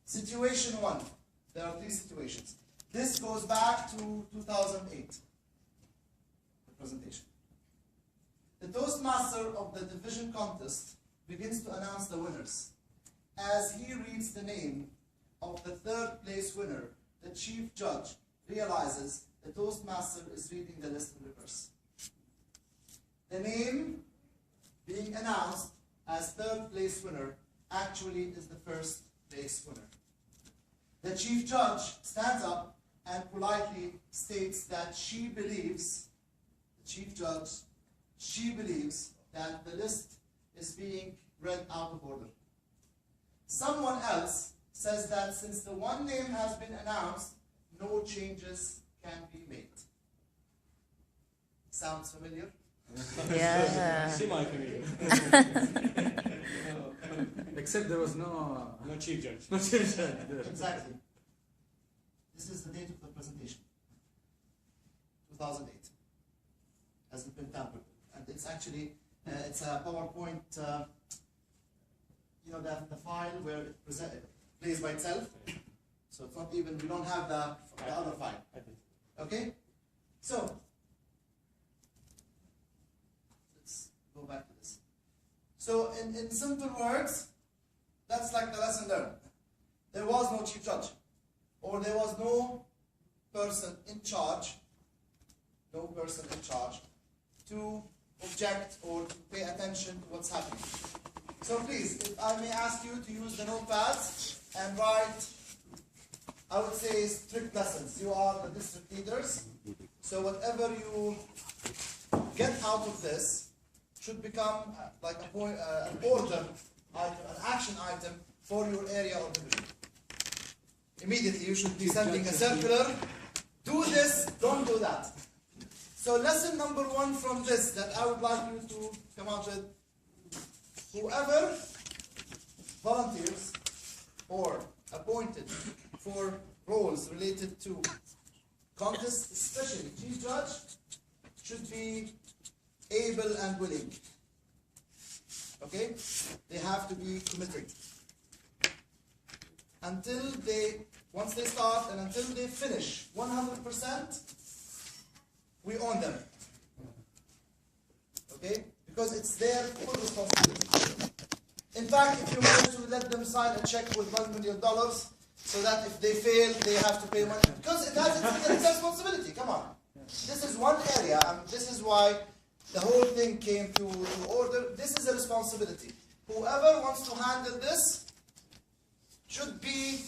Situation 1. There are 3 situations. This goes back to 2008. The presentation. The Toastmaster of the division contest begins to announce the winners. As he reads the name of the 3rd place winner, the chief judge realizes the Toastmaster is reading the list in reverse. The name being announced as 3rd place winner actually is the 1st place winner. The chief judge stands up and politely states that she believes that the list is being read out of order. Someone else says that since the one name has been announced, no changes can be made. Sounds familiar? Yeah. Semi-familiar. Except there was no chief judge. no chief judge there. Exactly. This is the date of the presentation. 2008. Hasn't been tampered with. And it's actually, it's a PowerPoint, you know, the file where it plays by itself. So it's not even, we don't have the other file. Okay? So, let's go back to this. So, in simple words, that's like the lesson learned. There was no chief judge, or there was no person in charge, to object or to pay attention to what's happening. So please, if I may ask you to use the notepads and write, I would say, strict lessons. You are the district leaders, so whatever you get out of this should become like an order item, an action item for your area or division. Immediately you should be sending a circular, do this, don't do that. So lesson number 1 from this that I would like you to come out with, whoever volunteers or appointed for roles related to contests, especially chief judge, should be able and willing. Okay? They have to be committed. Once they start and until they finish 100%, we own them. Okay? Because it's their full responsibility. In fact, if you want to let them sign a check with $1 million, so that if they fail, they have to pay money. Because it's a responsibility. Come on. This is one area, and this is why the whole thing came to order. This is a responsibility. Whoever wants to handle this should be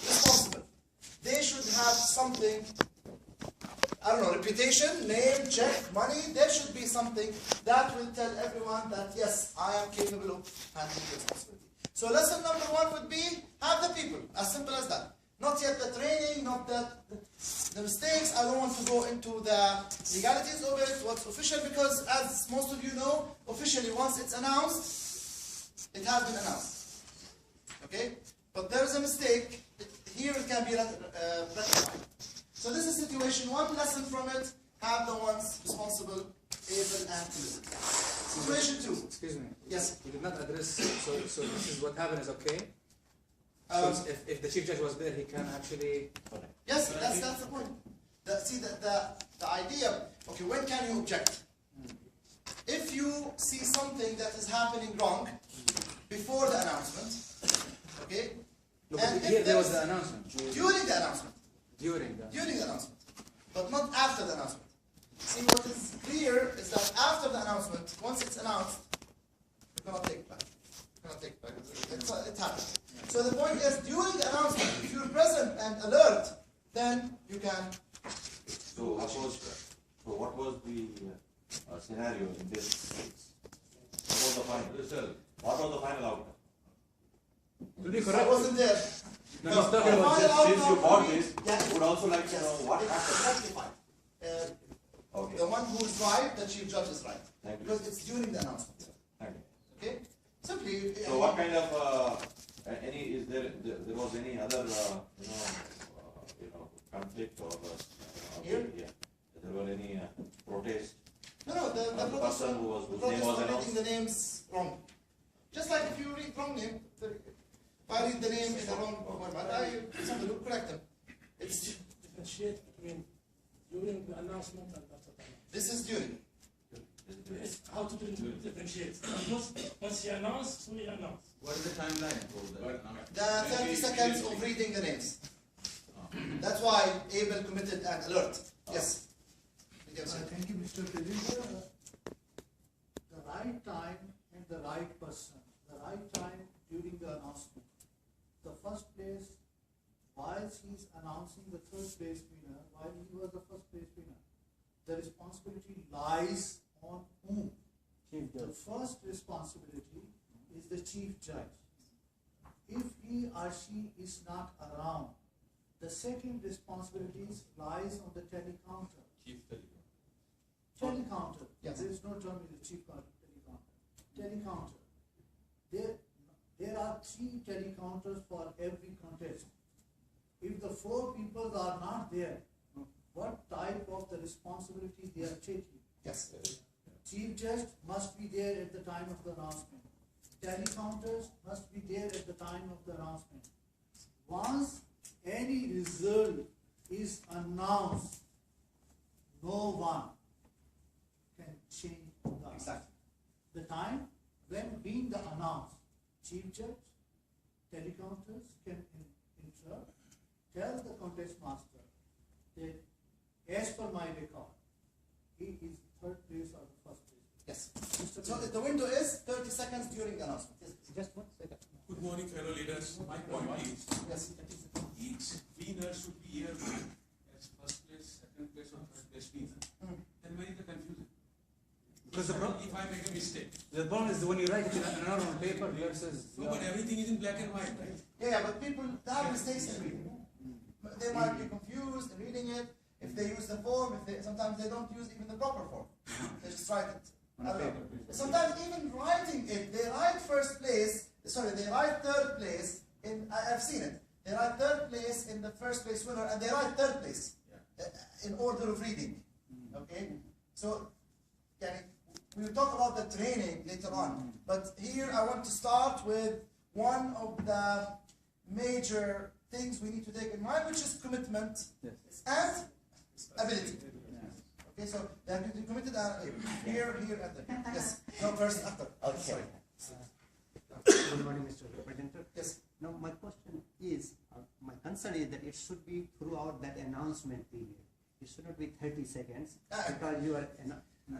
responsible. They should have something, I don't know, reputation, name, check, money. There should be something that will tell everyone that, yes, I am capable of handling the responsibility. So lesson number 1 would be, have the people. As simple as that. Not yet the training, not the mistakes. I don't want to go into the legalities of it, what's official, because as most of you know, officially once it's announced, it has been announced. Okay? But there's a mistake. Here it can be rectified. So this is situation 1. Lesson from it, have the ones responsible, able and committed. Situation 2. Excuse me. Yes. We did not address, so this is what happened is okay? So if the chief judge was there, he can actually... Yes, that's the point. The idea, okay, when can you object? If you see something that is happening wrong before the announcement, okay? No, and but here there was the announcement. During the announcement. During the announcement. But not after the announcement. See, what is clear is that after the announcement, once it's announced, you cannot take it back. It happened. So the point is, during the announcement, if you're present and alert, then you can... So what was the scenario in this case? What was the final result? What was the final outcome? I wasn't there. No, he's talking about Since you bought this, yes, would also like to know what happened. rectified. Okay. The one who is right, the chief judge is right. Thank you. Because it's during the announcement. Thank you. Okay? Simply... So what kind of there was any other conflict or Here? yeah, there were any protest? No, the the person who was the protest name was for announced? reading the names wrong. Just like if you read wrong name, I read the name in the wrong format, somebody will correct them. It's Differentiate between during the announcement and after the announcement. this is during. It's how to differentiate. Once he announced, we announce. What is the timeline for the? The 30 seconds of reading the names. That's why Abel committed an alert. Yes. You can say. Thank you, Mr. President. The right time and the right person. The right time during the announcement. The first place, while he's announcing the third place winner, while he was the first place winner, the responsibility lies on whom? The first responsibility is the chief judge. If he or she is not around, the second responsibility lies on the telecounter. Chief Telecounter. Yes. There is no term in the chief telecounter. Telecounter. There are 3 telecounters for every contest. If the 4 people are not there, what type of the responsibility they are taking? Yes. Chief judge must be there at the time of the announcement. Telecounters must be there at the time of the announcement. Once any result is announced, no one can change the time when being the announced. Chief judge, telecounters can interrupt, tell the contest master that as per my record, he is third place or the first place. Yes. So the window is 30 seconds during the announcement. Yes. Just 1 second. Good morning, fellow leaders. My point is, Yes. each winner should be here as first place, second place, or third place winner. Then where is the confusion? Because the problem, If I make a mistake, the problem is when you write it in a normal paper versus. no, but everything is in black and white, right? Yeah, but people have mistakes in reading. They might be confused in reading it. If they use the form, sometimes they don't use even the proper form. They just write it. I don't know. Sometimes even writing it, they write first place. Sorry, they write third place. I've seen it. They write third place in the first place winner, and they write third place in order of reading. Okay, so we will talk about the training later on. But here I want to start with one of the major things we need to take in mind, which is commitment and ability. Okay, so they have been committed here, and there. Yes. No, first, after. Okay. Sorry. Good morning, Mr. Presenter. Yes. Now, my question is, my concern is that it should be throughout that announcement period. It should not be 30 seconds because you are.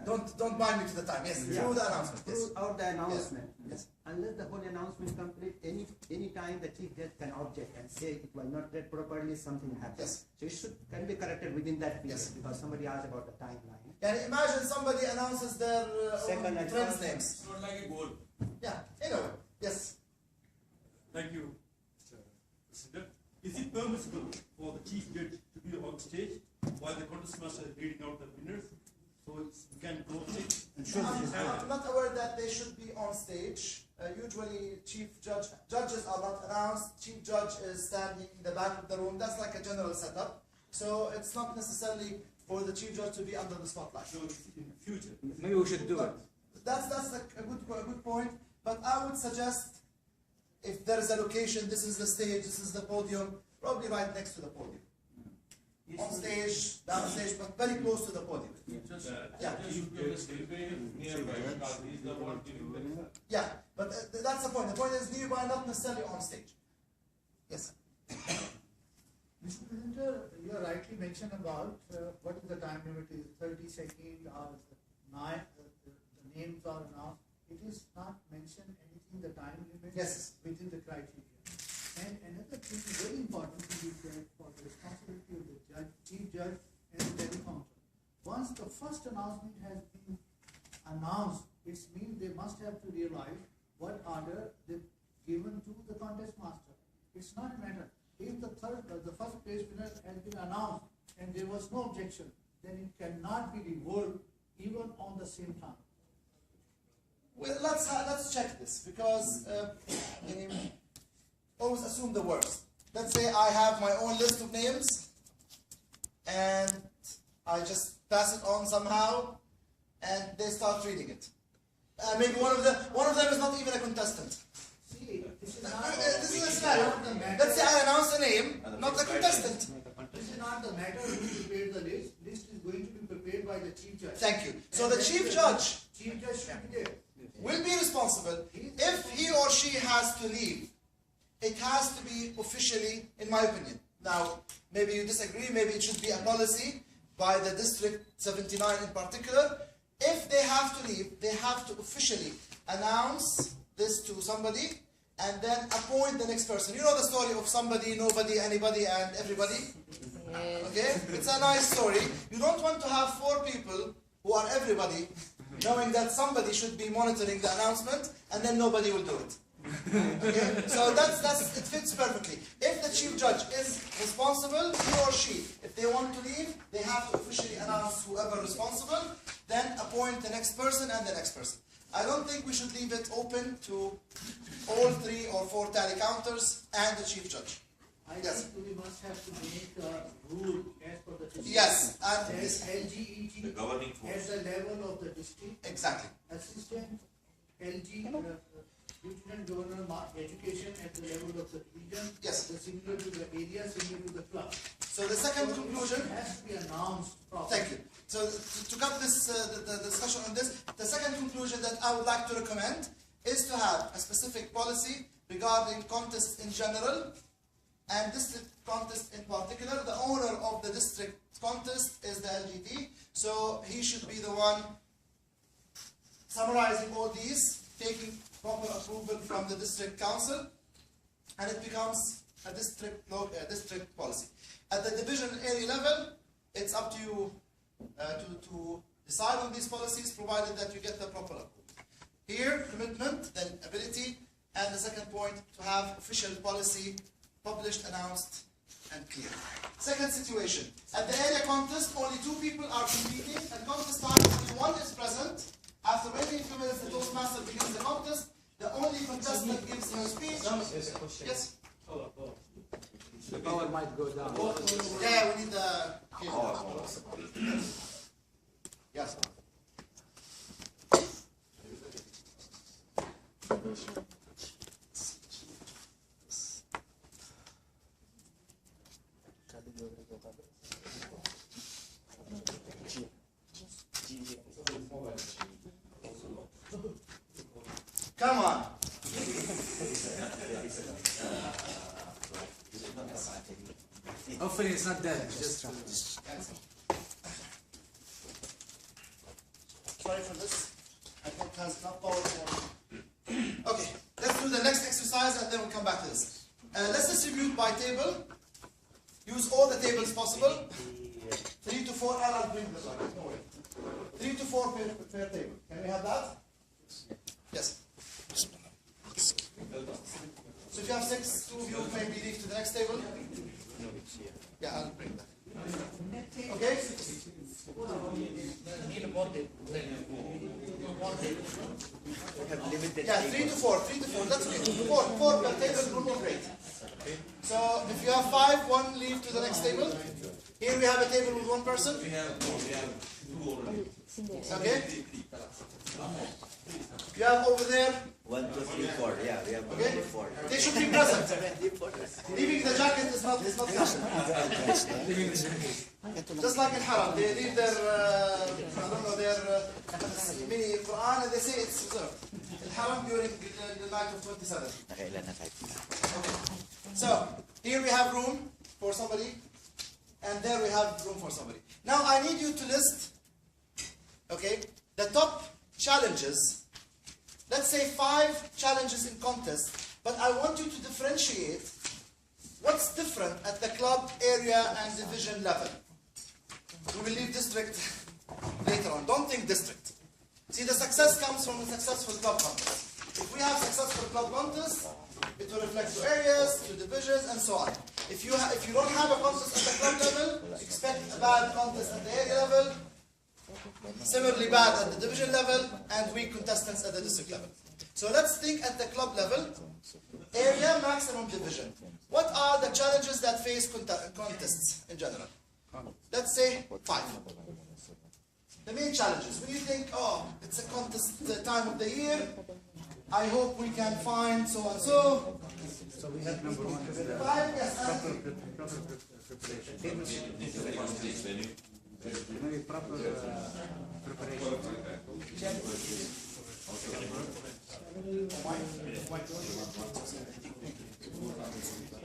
Don't bind me to the time. Yes. Through the announcement. Yes. Throughout the announcement. Yes. Unless the whole announcement complete, any time the chief judge can object and say it was not read properly, something happened. Yes. So it can be corrected within that period. Yes. Because somebody asked about the timeline. Can you imagine somebody announces their Second and friends' third. names? It's not like a goal. Yeah. Anyway. Yes. Thank you, Mr. President. Is it permissible for the chief judge to be on stage while the contest master is reading out the winners? So you can go stage and show I'm not aware that they should be on stage. Usually, judges are not announced. Chief judge is standing in the back of the room. That's like a general setup. So it's not necessarily for the chief judge to be under the spotlight. So in the future. Maybe we should do it. That's a good point. But I would suggest if there is a location, this is the stage, this is the podium, probably right next to the podium. On stage, down stage, but very close to the podium. Just, Yeah. just should be on the stage nearby because he's the one giving the. Yeah, but that's the point. The point is nearby, not necessarily on stage. Yes. Mr. Presenter, you are rightly mentioned about what is the time limit is 30 seconds or the names are announced. It is not mentioned anything the time limit within the criteria. And another thing, very important thing is that for the responsibility of the judge, chief judge and the telecounter. Once the first announcement has been announced, it means they must have to realize what order they given to the contest master. It's not a matter. If the first place winner has been announced and there was no objection, then it cannot be revoked even on the same time. Well, let's check this because always assume the worst. Let's say I have my own list of names and I just pass it on somehow and they start reading it. Maybe one of them is not even a contestant. See, this is not. This is a not the contestant. This is not the matter who prepared the list. List is going to be prepared by the chief judge. Thank you. So And the then chief judge should be there. will be responsible. If he or she has to leave, it has to be officially, in my opinion. Now, maybe you disagree, maybe it should be a policy by the District 79 in particular. If they have to leave, they have to officially announce this to somebody and then appoint the next person. You know the story of somebody, nobody, anybody, and everybody? Yes. Okay? It's a nice story. You don't want to have 4 people who are everybody, knowing that somebody should be monitoring the announcement and then nobody will do it. Okay? So it fits perfectly. If the chief judge is responsible, he or she, if they want to leave, they have to officially announce whoever responsible, then appoint the next person and the next person. I don't think we should leave it open to all 3 or 4 tally counters and the chief judge. I Yes. think we must have to make a rule as per the district. Yes, and That this, The LGET governing at force. the level of the district, exactly. assistant Lieutenant Governor Education at the level of the region. Yes. Similar to the area, similar to the club. So the second conclusion. It has to be announced properly. Thank you. So to cut this the discussion on this, the second conclusion that I would like to recommend is to have a specific policy regarding contests in general and district contest in particular. The owner of the district contest is the LGD, so he should be the one summarizing all these, taking proper approval from the district council, and it becomes a district policy. At the division area level, it's up to you to decide on these policies, provided that you get the proper approval. Here, commitment, then ability, and the second point, to have official policy published, announced, and clear. Second situation, at the area contest, only 2 people are competing, and contest time, only 1 is present. After waiting a few minutes, the Toastmaster begins the contest. The only contestant gives her speech. Yes? The power might go down. Yeah, we need the... Yes. Come on. Hopefully it's not dead. Just Sorry for this. I think it has enough power for... Okay, let's do the next exercise and then we'll come back to this. Let's distribute by table. Use all the tables possible. 3 to 4, I'll bring this one. No way. 3 to 4 per table. Can we have that? Yes. So if you have 6, 2 of you maybe leave to the next table. Yeah, I'll bring that. Okay? Yeah, 3 to 4, 3 to 4, that's okay. 4 per table will be great. So if you have 5, 1 leave to the next table. Here we have a table with 1 person. We have 2 already. Okay? You have over there. 1, 2, 3, 4. Yeah, we have 1, Okay? 2, 4. They should be present. Leaving the jacket is not counted. Just like in Haram, they leave their I don't know, their mini Quran and they say it's reserved. In Haram during the night of 27. Okay, ilan na type? So here we have room for somebody, and there we have room for somebody. Now I need you to list, okay, the top challenges. Let's say 5 challenges in contest, but I want you to differentiate what's different at the club, area, and division level. We will leave district later on. Don't think district. See, the success comes from a successful club contest. If we have successful club contests, it will reflect to areas, to divisions, and so on. If you don't have a contest at the club level, expect a bad contest at the area level, similarly bad at the division level, and weak contestants at the district level. So let's think at the club level, area, maximum, division. What are the challenges that face contests in general? Let's say 5. The main challenges. When you think, oh, it's a contest time of the year, I hope we can find so and so. So we have number one. Five, yes. Proper preparation. Maybe proper preparation.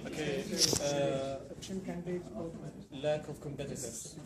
Okay. Lack of competitors.